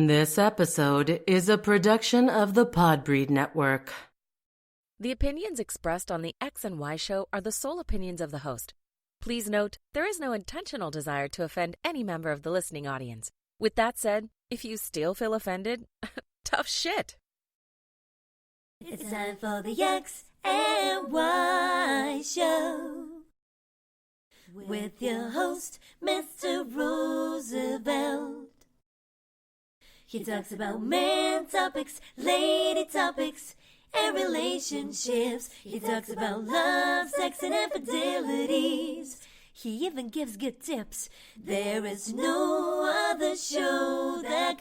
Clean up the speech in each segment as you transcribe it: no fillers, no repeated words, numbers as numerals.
This episode is a production of the Podbreed Network. The opinions expressed on the X and Y show are the sole opinions of the host. Please note, there is no intentional desire to offend any member of the listening audience. With that said, if you still feel offended, tough shit. It's time for the X and Y show with your host, Mr. Roosevelt. He talks about man topics, lady topics, and relationships. He talks about love, sex, and infidelities. He even gives good tips. There is no other show that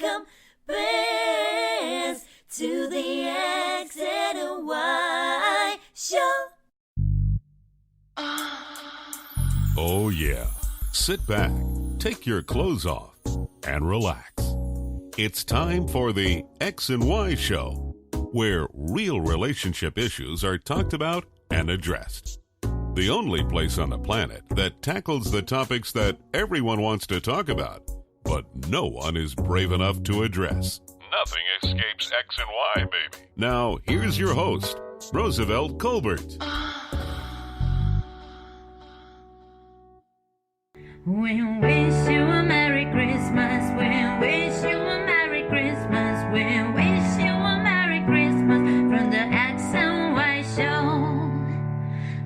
compares to the X and Y show. Oh yeah. Sit back, take your clothes off, and relax. It's time for the X and Y show, where real relationship issues are talked about and addressed. The only place on the planet that tackles the topics that everyone wants to talk about, but no one is brave enough to address. Nothing escapes X and Y, baby. Now, here's your host, Roosevelt Colbert. We wish you a Merry Christmas. We wish you a Merry Christmas. We wish you a Merry Christmas from the X and Y show.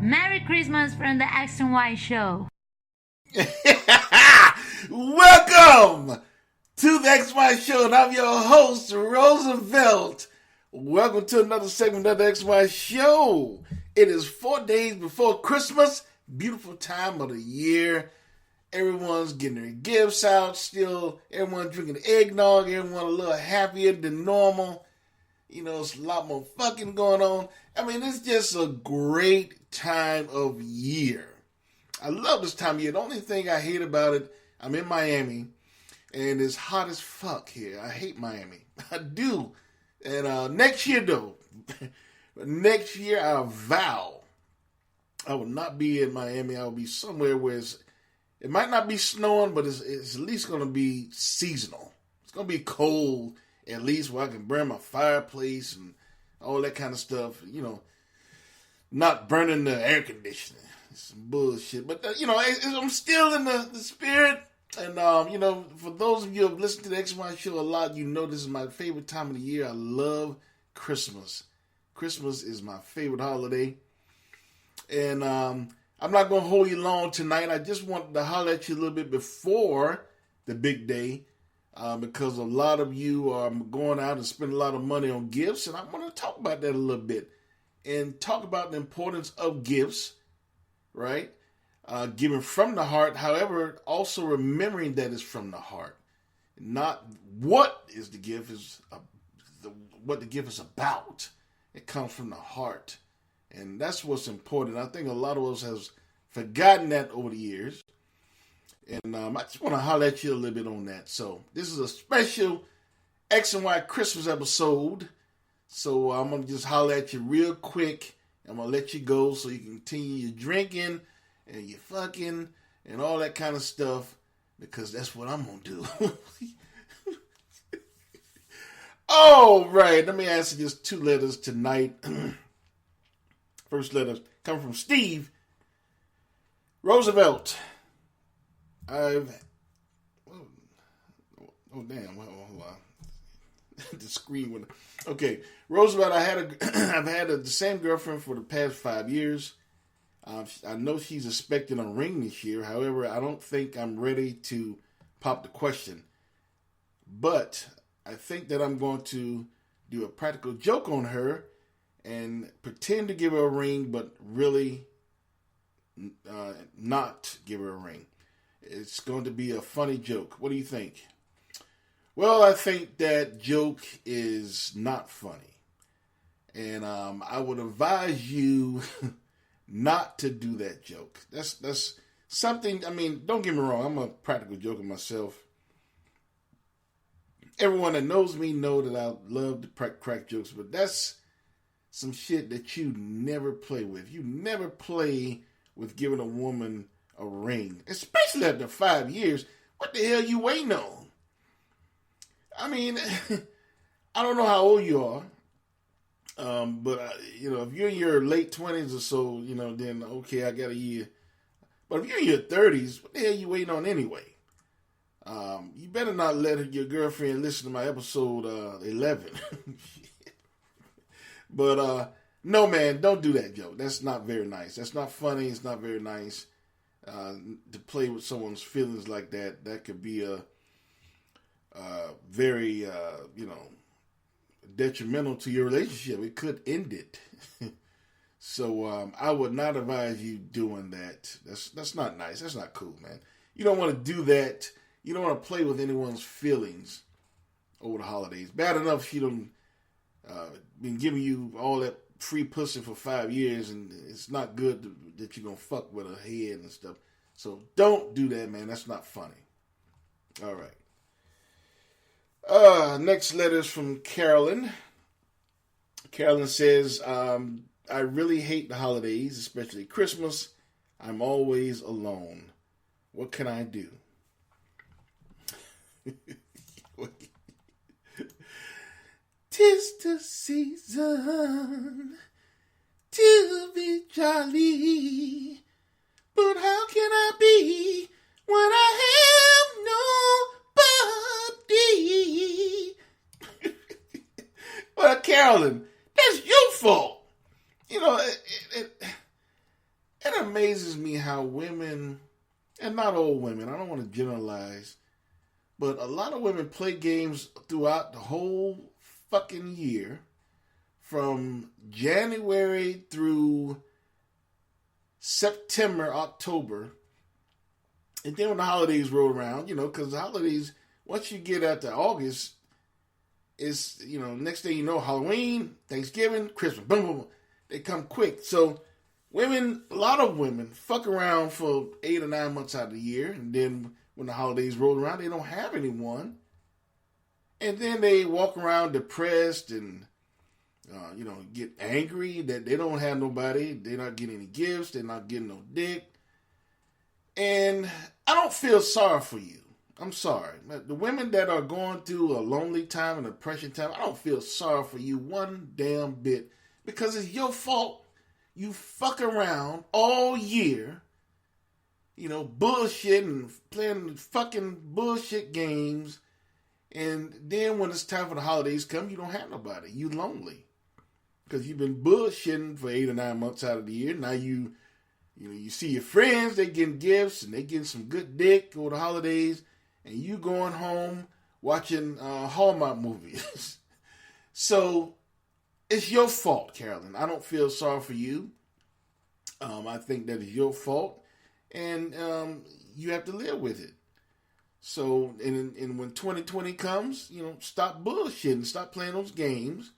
Merry Christmas from the X and Y show. Welcome to the XY show, and I'm your host, Roosevelt. Welcome to another segment of the XY show. It is 4 days before Christmas, beautiful time of the year. Everyone's getting their gifts out still. Everyone's drinking eggnog. Everyone a little happier than normal. You know, it's a lot more fucking going on. I mean, it's just a great time of year. I love this time of year. The only thing I hate about it, I'm in Miami, and it's hot as fuck here. I hate Miami. I do. And next year, though, next year I vow I will not be in Miami. I will be somewhere where it might not be snowing, but it's at least going to be seasonal. It's going to be cold, at least, where I can burn my fireplace and all that kind of stuff. You know, not burning the air conditioning. It's some bullshit. But, you know, I'm still in the spirit. And, you know, for those of you who have listened to the XY show a lot, you know this is my favorite time of the year. I love Christmas. Christmas is my favorite holiday. And I'm not going to hold you long tonight. I just wanted to holler at you a little bit before the big day because a lot of you are going out and spending a lot of money on gifts, and I want to talk about that a little bit and talk about the importance of gifts, right? Giving from the heart, however, also remembering that it's from the heart. Not what is the gift, what the gift is about. It comes from the heart. And that's what's important. I think a lot of us have forgotten that over the years. And I just want to holler at you a little bit on that. So this is a special X and Y Christmas episode. So I'm going to just holler at you real quick. I'm going to let you go so you can continue your drinking and your fucking and all that kind of stuff. Because that's what I'm going to do. All right. Let me answer just 2 letters tonight. First letter coming from Steve. Roosevelt. Oh damn, hold on. The screen went. Okay, Roosevelt, I've had the same girlfriend for the past 5 years. I know she's expecting a ring this year. However, I don't think I'm ready to pop the question. But I think that I'm going to do a practical joke on her and pretend to give her a ring, but really not give her a ring. It's going to be a funny joke. What do you think? Well, I think that joke is not funny. And I would advise you not to do that joke. That's something, I mean, don't get me wrong. I'm a practical joker myself. Everyone that knows me know that I love to crack jokes, but that's some shit that you never play with. You never play with giving a woman a ring, especially after 5 years. What the hell you waiting on? I mean, I don't know how old you are. But if you're in your late 20s or so, then okay, I got a year. But if you're in your 30s, what the hell you waiting on anyway? You better not let your girlfriend listen to my episode 11. But no, man, don't do that, Joe. That's not very nice. That's not funny. It's not very nice to play with someone's feelings like that. That could be a very, detrimental to your relationship. It could end it. So I would not advise you doing that. That's not nice. That's not cool, man. You don't want to do that. You don't want to play with anyone's feelings over the holidays. Bad enough she done been giving you all that free pussy for 5 years, and it's not good that you're going to fuck with her head and stuff. So don't do that, man. That's not funny. All right. Next letter is from Carolyn. Carolyn says, I really hate the holidays, especially Christmas. I'm always alone. What can I do? Tis the season to be jolly, but how can I be when I have nobody? Well, Carolyn, that's your fault. It amazes me how women, and not all women, I don't want to generalize, but a lot of women play games throughout the whole fucking year, from January through September, October, and then when the holidays roll around, because the holidays, once you get out to August, it's, next thing you know, Halloween, Thanksgiving, Christmas, boom, boom, boom. They come quick. So a lot of women fuck around for 8 or 9 months out of the year, and then when the holidays roll around, they don't have anyone. And then they walk around depressed and, get angry that they don't have nobody. They're not getting any gifts. They're not getting no dick. And I don't feel sorry for you. I'm sorry. The women that are going through a lonely time and a depression time, I don't feel sorry for you one damn bit, because it's your fault. You fuck around all year, bullshit and playing fucking bullshit games. And then when it's time for the holidays come, you don't have nobody. You lonely. Because you've been bullshitting for 8 or 9 months out of the year. Now you see your friends, they getting gifts and they getting some good dick over the holidays. And you going home watching Hallmark movies. So it's your fault, Carolyn. I don't feel sorry for you. I think that is your fault. And you have to live with it. So, and when 2020 comes, stop bullshitting. Stop playing those games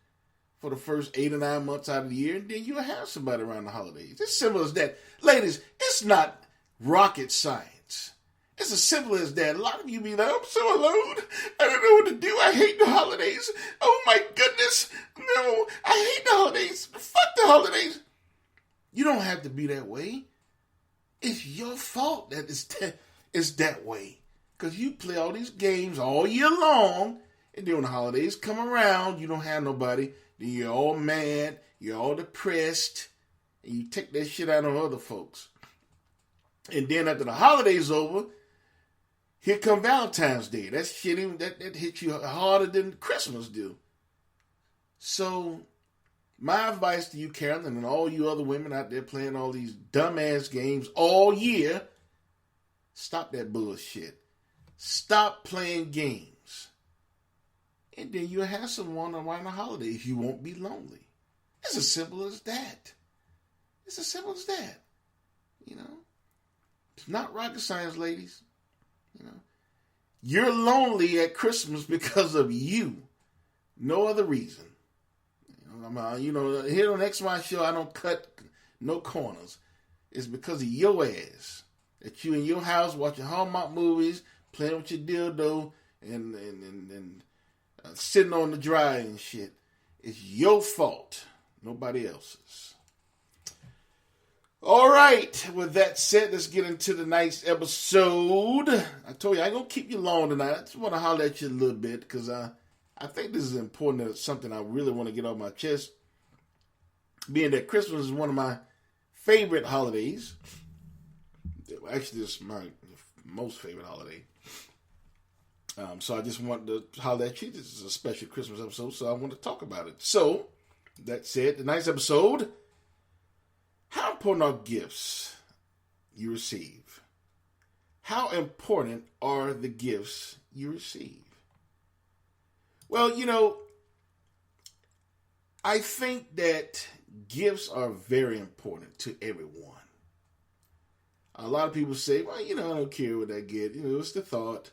for the first 8 or 9 months out of the year. And then you'll have somebody around the holidays. It's simple as that. Ladies, it's not rocket science. It's as simple as that. A lot of you be like, I'm so alone. I don't know what to do. I hate the holidays. Oh my goodness. No, I hate the holidays. Fuck the holidays. You don't have to be that way. It's your fault that it's that way. Because you play all these games all year long, and then when the holidays come around, you don't have nobody. Then you're all mad. You're all depressed. And you take that shit out on other folks. And then after the holidays over, here come Valentine's Day. That shit, that hits you harder than Christmas do. So, my advice to you, Carolyn, and all you other women out there playing all these dumbass games all year, stop that bullshit. Stop playing games. And then you'll have someone around the holidays. You won't be lonely. It's as simple as that. It's as simple as that. It's not rocket science, ladies. You're lonely at Christmas because of you. No other reason. Here on XY Show, I don't cut no corners. It's because of your ass. That you in your house watching Hallmark movies, playing with your dildo, and sitting on the dryer and shit. It's your fault. Nobody else's. All right, with that said, let's get into tonight's episode. I told you I ain't going to keep you long tonight. I just want to holler at you a little bit because I think this is important. It's something I really want to get off my chest. Being that Christmas is one of my favorite holidays. Actually, it's my most favorite holiday. So I just wanted to holler at you. This is a special Christmas episode, so I want to talk about it. So, that said, tonight's episode, how important are gifts you receive? How important are the gifts you receive? Well, I think that gifts are very important to everyone. A lot of people say, well, I don't care what I get. It's the thought.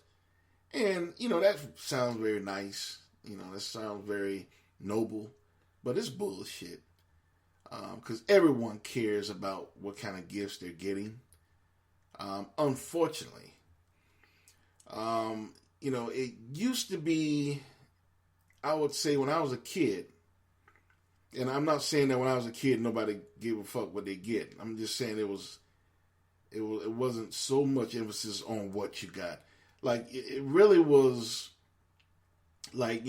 And, that sounds very nice. That sounds very noble. But it's bullshit. Because everyone cares about what kind of gifts they're getting. Unfortunately. It used to be, I would say when I was a kid, and I'm not saying that when I was a kid nobody gave a fuck what they get. I'm just saying it wasn't so much emphasis on what you got. Like, it really was, like,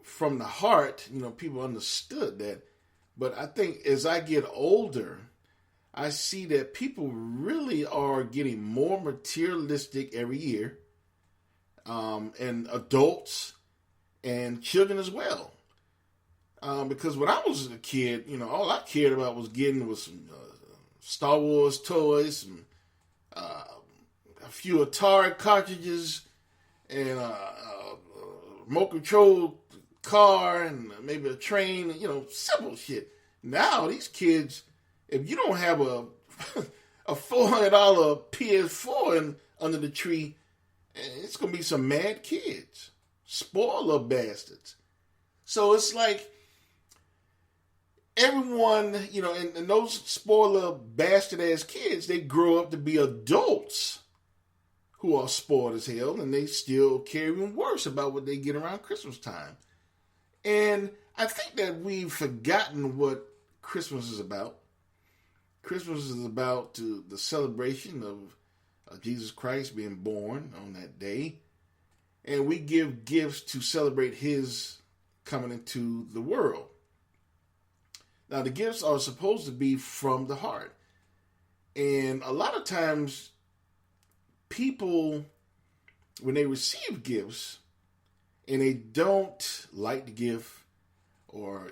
from the heart, people understood that. But I think as I get older, I see that people really are getting more materialistic every year. And adults and children as well. Because when I was a kid, all I cared about was getting some Star Wars toys, some a few Atari cartridges, and a remote control car, and maybe a train, simple shit. Now, these kids, if you don't have a $400 PS4 under the tree, it's going to be some mad kids. Spoiler bastards. So it's like everyone, and those spoiler bastard ass kids, they grow up to be adults who are spoiled as hell, and they still care even worse about what they get around Christmas time. And I think that we've forgotten what Christmas is about. Christmas is about the celebration of Jesus Christ being born on that day. And we give gifts to celebrate his coming into the world. Now, the gifts are supposed to be from the heart. And a lot of times, people, when they receive gifts, and they don't like the gift, or,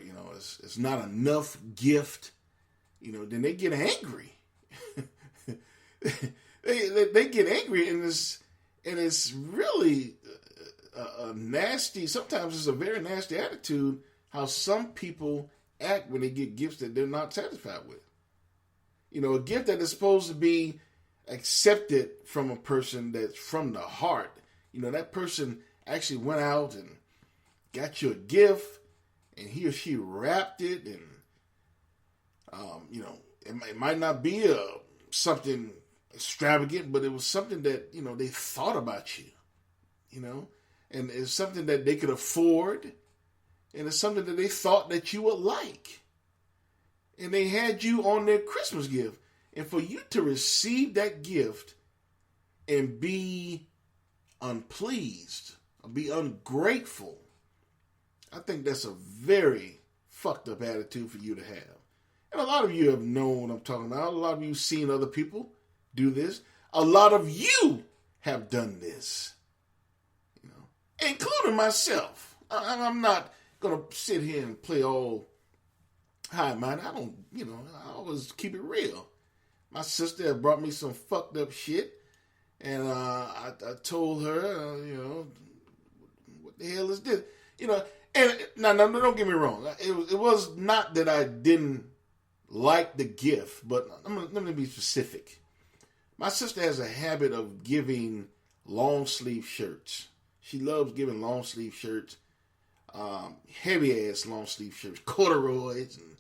it's not enough gift, then they get angry. they get angry, and it's really a nasty, sometimes it's a very nasty attitude, how some people act when they get gifts that they're not satisfied with. A gift that is supposed to be accepted from a person that's from the heart. That person actually went out and got you a gift, and he or she wrapped it, and it might not be something extravagant, but it was something that they thought about you, and it's something that they could afford, and it's something that they thought that you would like, and they had you on their Christmas gift, and for you to receive that gift and be unpleased or be ungrateful, I think that's a very fucked up attitude for you to have. And a lot of you have known what I'm talking about. A lot of you have seen other people do this. A lot of you have done this, including myself. I'm not going to sit here and play all high minded. I don't, I always keep it real. My sister had brought me some fucked up shit, and I told her, what the hell is this? And now don't get me wrong. It was not that I didn't like the gift, but let me be specific. My sister has a habit of giving long sleeve shirts. She loves giving long sleeve shirts, heavy ass long sleeve shirts, corduroys and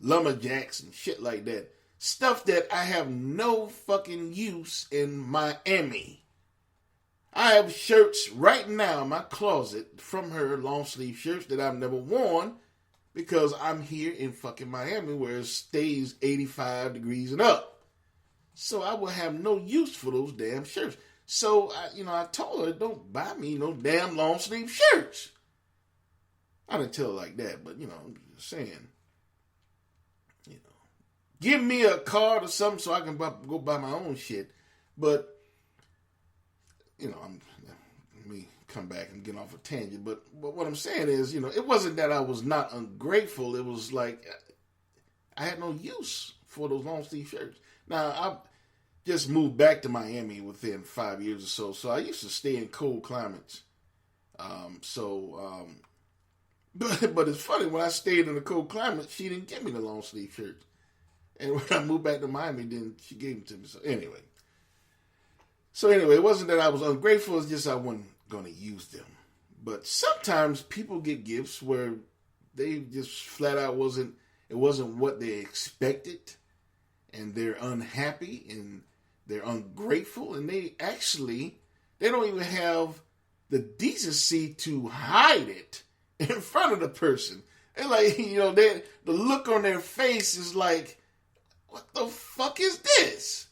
lumberjacks and shit like that. Stuff that I have no fucking use in Miami. I have shirts right now in my closet from her, long sleeve shirts that I've never worn because I'm here in fucking Miami where it stays 85 degrees and up. So I will have no use for those damn shirts. So, I told her, don't buy me no damn long sleeve shirts. I didn't tell her like that, but, I'm just saying, give me a card or something so I can go buy my own shit. But, let me come back and get off a tangent. But what I'm saying is, it wasn't that I was not ungrateful. It was like I had no use for those long sleeve shirts. Now, I just moved back to Miami within 5 years or so. So I used to stay in cold climates. But it's funny, when I stayed in a cold climate, she didn't give me the long sleeve shirts. And when I moved back to Miami, then she gave them to me. So anyway, it wasn't that I was ungrateful. It's just I wasn't going to use them. But sometimes people get gifts where they just flat out it wasn't what they expected. And they're unhappy and they're ungrateful. And they don't even have the decency to hide it in front of the person. And like, the look on their face is like, what the fuck is this?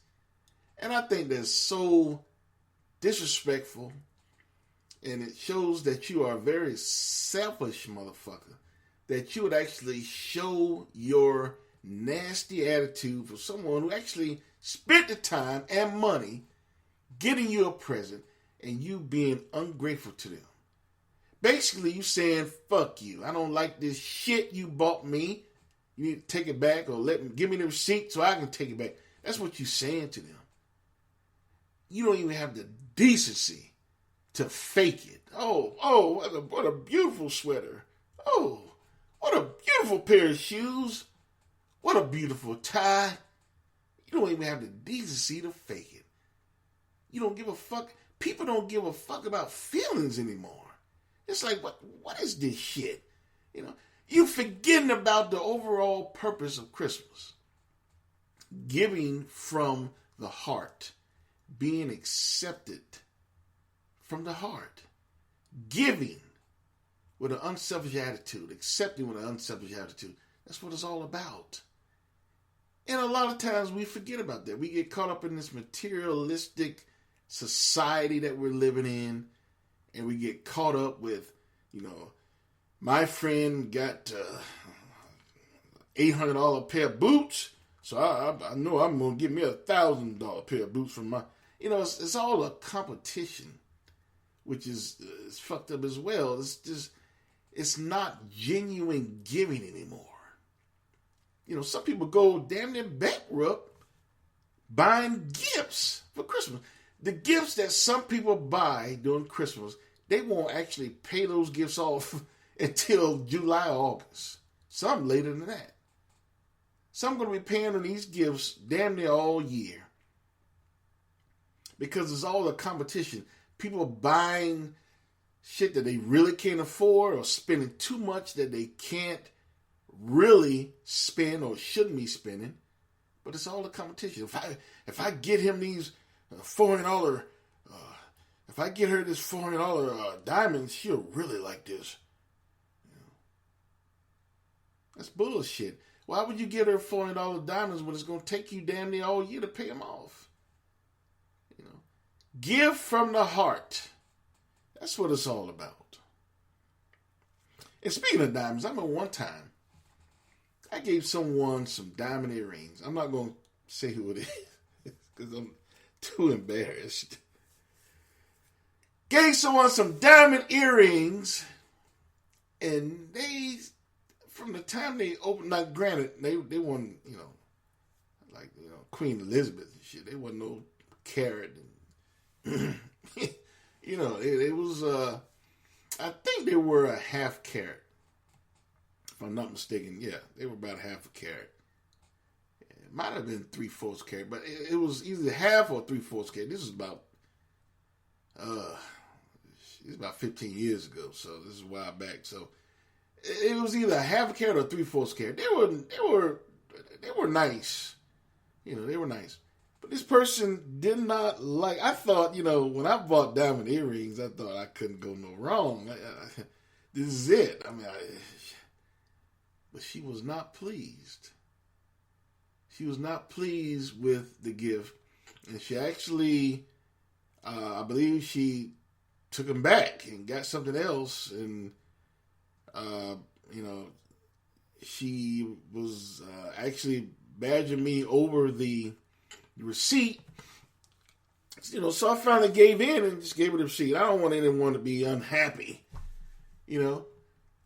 And I think that's so disrespectful. And it shows that you are a very selfish motherfucker. That you would actually show your nasty attitude for someone who actually spent the time and money getting you a present and you being ungrateful to them. Basically, you saying, fuck you. I don't like this shit you bought me. You need to take it back or give me the receipt so I can take it back. That's what you're saying to them. You don't even have the decency to fake it. Oh, what a beautiful sweater. Oh, what a beautiful pair of shoes. What a beautiful tie. You don't even have the decency to fake it. You don't give a fuck. People don't give a fuck about feelings anymore. It's like, what is this shit? You forgetting about the overall purpose of Christmas. Giving from the heart. Being accepted from the heart. Giving with an unselfish attitude. Accepting with an unselfish attitude. That's what it's all about. And a lot of times we forget about that. We get caught up in this materialistic society that we're living in. And we get caught up with, my friend got $800 pair of boots, so I know I'm going to get me $1,000 pair of boots from my... it's all a competition, which is fucked up as well. It's not genuine giving anymore. Some people go damn near bankrupt buying gifts for Christmas. The gifts that some people buy during Christmas, they won't actually pay those gifts off until July, August. Some later than that. Some going to be paying on these gifts damn near all year. Because it's all a competition. People buying shit that they really can't afford or spending too much that they can't really spend or shouldn't be spending. But it's all a competition. If I get him these $400, if I get her this $400 diamond, she'll really like this. That's bullshit. Why would you get her $400 diamonds when it's going to take you damn near all year to pay them off? Give from the heart. That's what it's all about. And speaking of diamonds, I remember one time I gave someone some diamond earrings. I'm not going to say who it is because I'm too embarrassed. Gave someone some diamond earrings, and they, from the time they opened, now granted, they weren't, like, Queen Elizabeth and shit. They wasn't no carat. And, it was, I think they were a half carat. If I'm not mistaken, yeah, they were about half a carat. It might have been 3/4 carat, but it was either half or 3/4 carat. This is about, it's about 15 years ago, so this is a while back. So it was either half a carat or 3/4 carat. They were nice, they were nice. But this person did not like. I thought, when I bought diamond earrings, I thought I couldn't go no wrong. This is it. I mean, but she was not pleased. She was not pleased with the gift, and she actually, I believe she took him back and got something else, and, she was actually badgering me over the receipt. So I finally gave in and just gave her the receipt. I don't want anyone to be unhappy,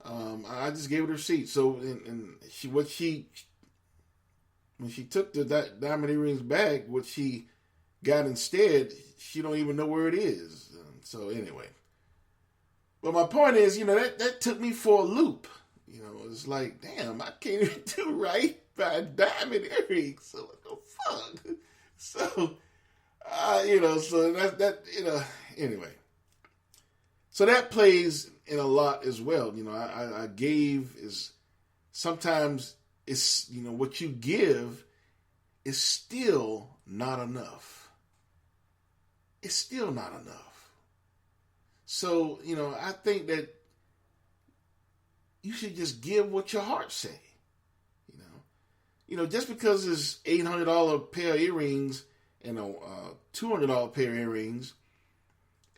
I just gave her the receipt. So, and when she took the diamond earrings back, what she got instead, she don't even know where it is. So anyway, but my point is, that took me for a loop. It's like, damn, I can't even do right by diamond earrings. So what the fuck? So, so anyway. So that plays in a lot as well. I gave is sometimes it's, what you give is still not enough. It's still not enough. So, I think that you should just give what your heart say. Just because it's $800 pair of earrings and a $200 pair of earrings,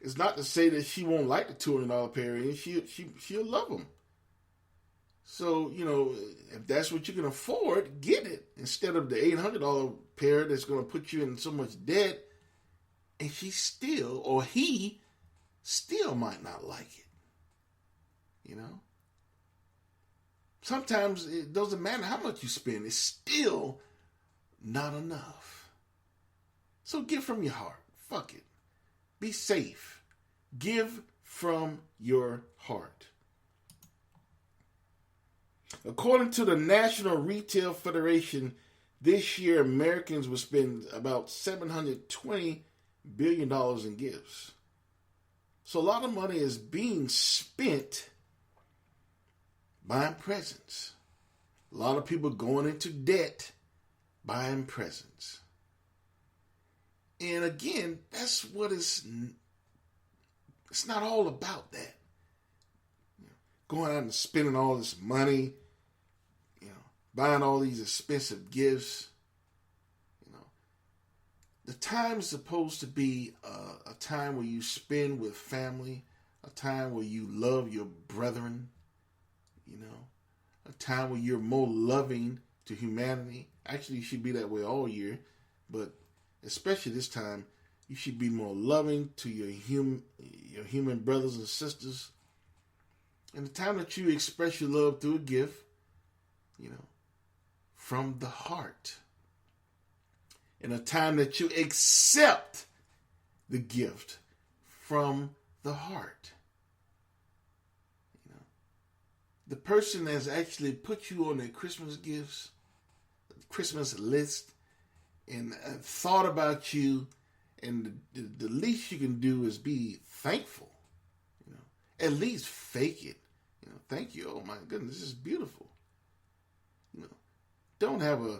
it's not to say that she won't like the $200 pair of earrings. She'll love them. So, if that's what you can afford, get it instead of the $800 pair that's going to put you in so much debt, and she still, or he still might not like it. Sometimes it doesn't matter how much you spend. It's still not enough. So give from your heart. Fuck it. Be safe. Give from your heart. According to the National Retail Federation, this year Americans will spend about $720 billion in gifts. So a lot of money is being spent buying presents. A lot of people going into debt buying presents. And again, that's what it's not all about that. Going out and spending all this money, buying all these expensive gifts. The time is supposed to be a time where you spend with family, a time where you love your brethren, a time where you're more loving to humanity. Actually, you should be that way all year, but especially this time, you should be more loving to your human brothers and sisters. And the time that you express your love through a gift, from the heart. And a time that you accept the gift from the heart. The person that's actually put you on their Christmas gifts, Christmas list, and thought about you, and the least you can do is be thankful. At least fake it. Thank you. Oh my goodness, this is beautiful. Don't have a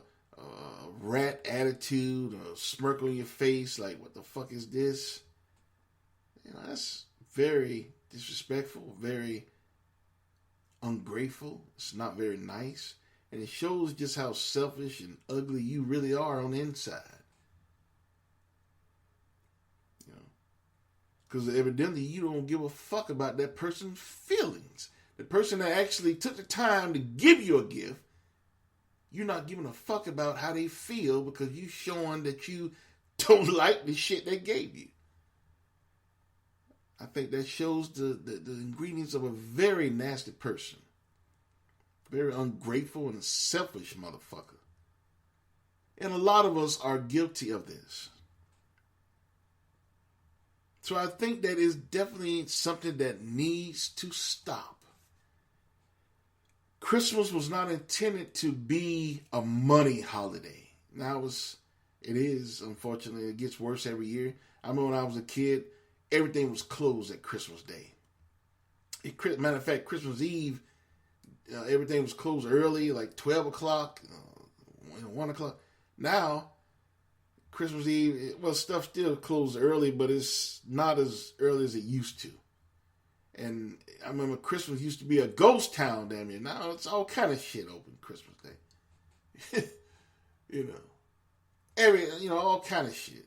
rat attitude or a smirk on your face like, what the fuck is this? That's very disrespectful, very ungrateful. It's not very nice. And it shows just how selfish and ugly you really are on the inside. Because evidently you don't give a fuck about that person's feelings. The person that actually took the time to give you a gift, you're not giving a fuck about how they feel because you showing that you don't like the shit they gave you. I think that shows the ingredients of a very nasty person. Very ungrateful and selfish motherfucker. And a lot of us are guilty of this. So I think that is definitely something that needs to stop. Christmas was not intended to be a money holiday. Now it is, unfortunately. It gets worse every year. I remember when I was a kid, everything was closed at Christmas Day. Matter of fact, Christmas Eve, everything was closed early, like 12 o'clock, 1 o'clock. Now, Christmas Eve, stuff still closed early, but it's not as early as it used to. And I remember Christmas used to be a ghost town damn near. Now it's all kind of shit open Christmas Day. All kind of shit.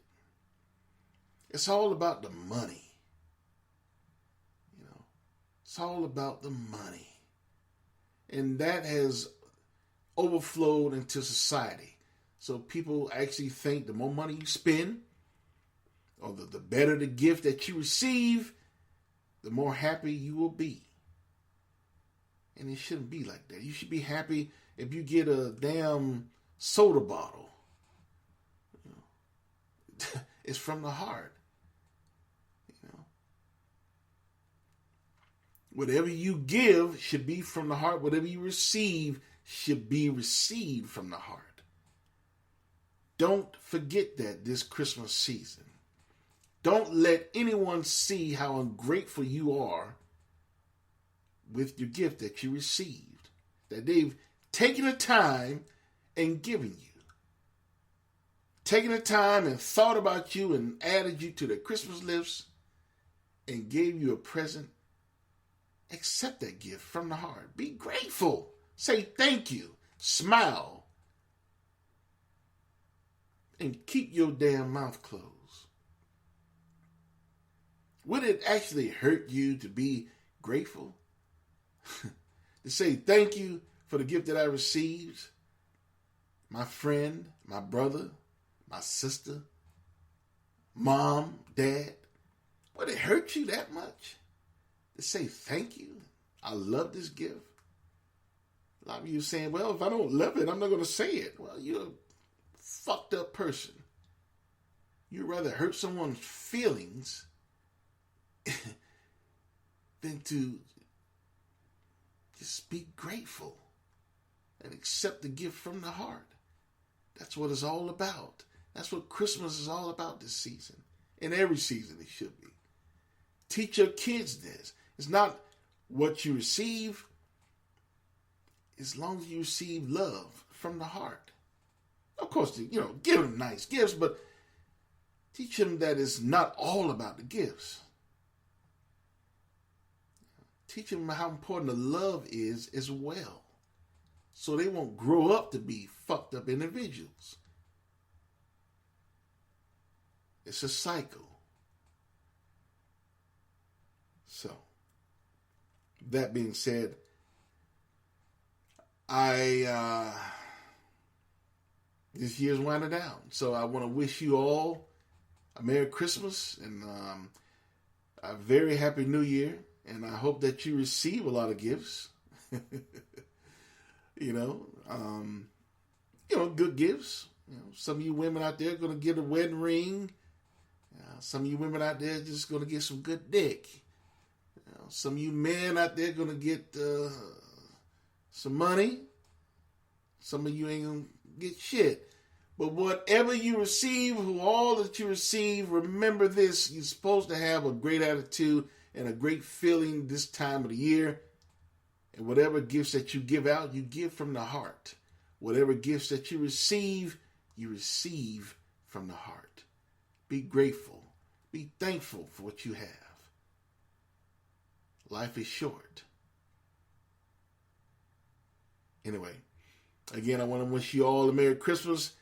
It's all about the money. It's all about the money. And that has overflowed into society. So people actually think the more money you spend, or the better the gift that you receive, the more happy you will be. And it shouldn't be like that. You should be happy if you get a damn soda bottle. It's from the heart. Whatever you give should be from the heart. Whatever you receive should be received from the heart. Don't forget that this Christmas season. Don't let anyone see how ungrateful you are with your gift that you received. That they've taken the time and given you. Taken the time and thought about you and added you to their Christmas list and gave you a present. Accept that gift from the heart. Be grateful. Say thank you. Smile. And keep your damn mouth closed. Would it actually hurt you to be grateful? To say thank you for the gift that I received? My friend, my brother, my sister, mom, dad. Would it hurt you that much? To say thank you. I love this gift. A lot of you are saying, well, if I don't love it, I'm not going to say it. Well, you're a fucked up person. You'd rather hurt someone's feelings than to just be grateful and accept the gift from the heart. That's what it's all about. That's what Christmas is all about this season. In every season it should be. Teach your kids this. It's not what you receive, as long as you receive love from the heart. Of course, give them nice gifts, but teach them that it's not all about the gifts. Teach them how important the love is as well, so they won't grow up to be fucked up individuals. It's a cycle. So, that being said, this year's winding down. So I want to wish you all a Merry Christmas and a very Happy New Year. And I hope that you receive a lot of gifts. Good gifts. Some of you women out there are going to get a wedding ring. Some of you women out there are just going to get some good dick. Some of you men out there going to get some money. Some of you ain't going to get shit. But whatever you receive, all that you receive, remember this. You're supposed to have a great attitude and a great feeling this time of the year. And whatever gifts that you give out, you give from the heart. Whatever gifts that you receive from the heart. Be grateful. Be thankful for what you have. Life is short. Anyway, again, I want to wish you all a Merry Christmas.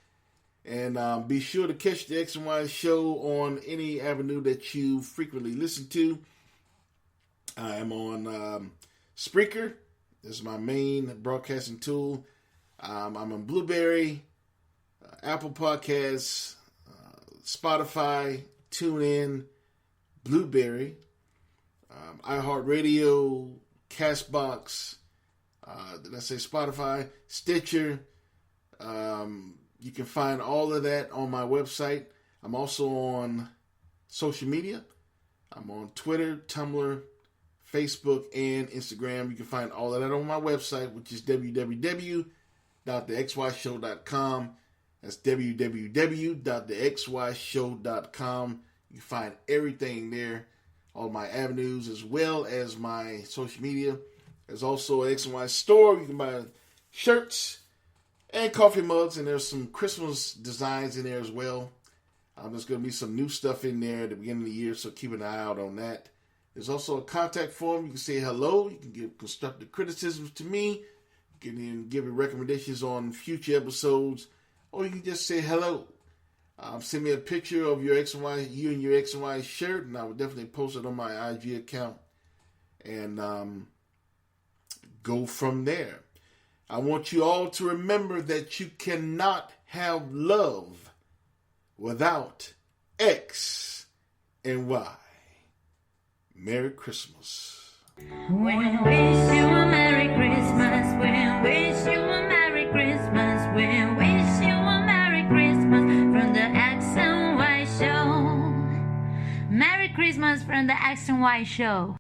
And be sure to catch the X and Y show on any avenue that you frequently listen to. I am on Spreaker. This is my main broadcasting tool. I'm on Blueberry, Apple Podcasts, Spotify, TuneIn, Blueberry, iHeartRadio, Castbox, did I say Spotify? Stitcher. You can find all of that on my website. I'm also on social media. I'm on Twitter, Tumblr, Facebook, and Instagram. You can find all of that on my website, which is www.thexyshow.com. That's www.thexyshow.com. You can find everything there, all my avenues, as well as my social media. There's also an X and Y store. You can buy shirts and coffee mugs, and there's some Christmas designs in there as well. There's going to be some new stuff in there at the beginning of the year, so keep an eye out on that. There's also a contact form. You can say hello. You can give constructive criticisms to me. You can even give me recommendations on future episodes. Or you can just say hello. Send me a picture of your X and Y, you and your X and Y shirt, and I will definitely post it on my IG account. And go from there. I want you all to remember that you cannot have love without X and Y. Merry Christmas. We wish you a Merry Christmas. We wish you a Merry Christmas. We wish you a Merry Christmas from the X and Y Show. Merry Christmas from the X and Y Show.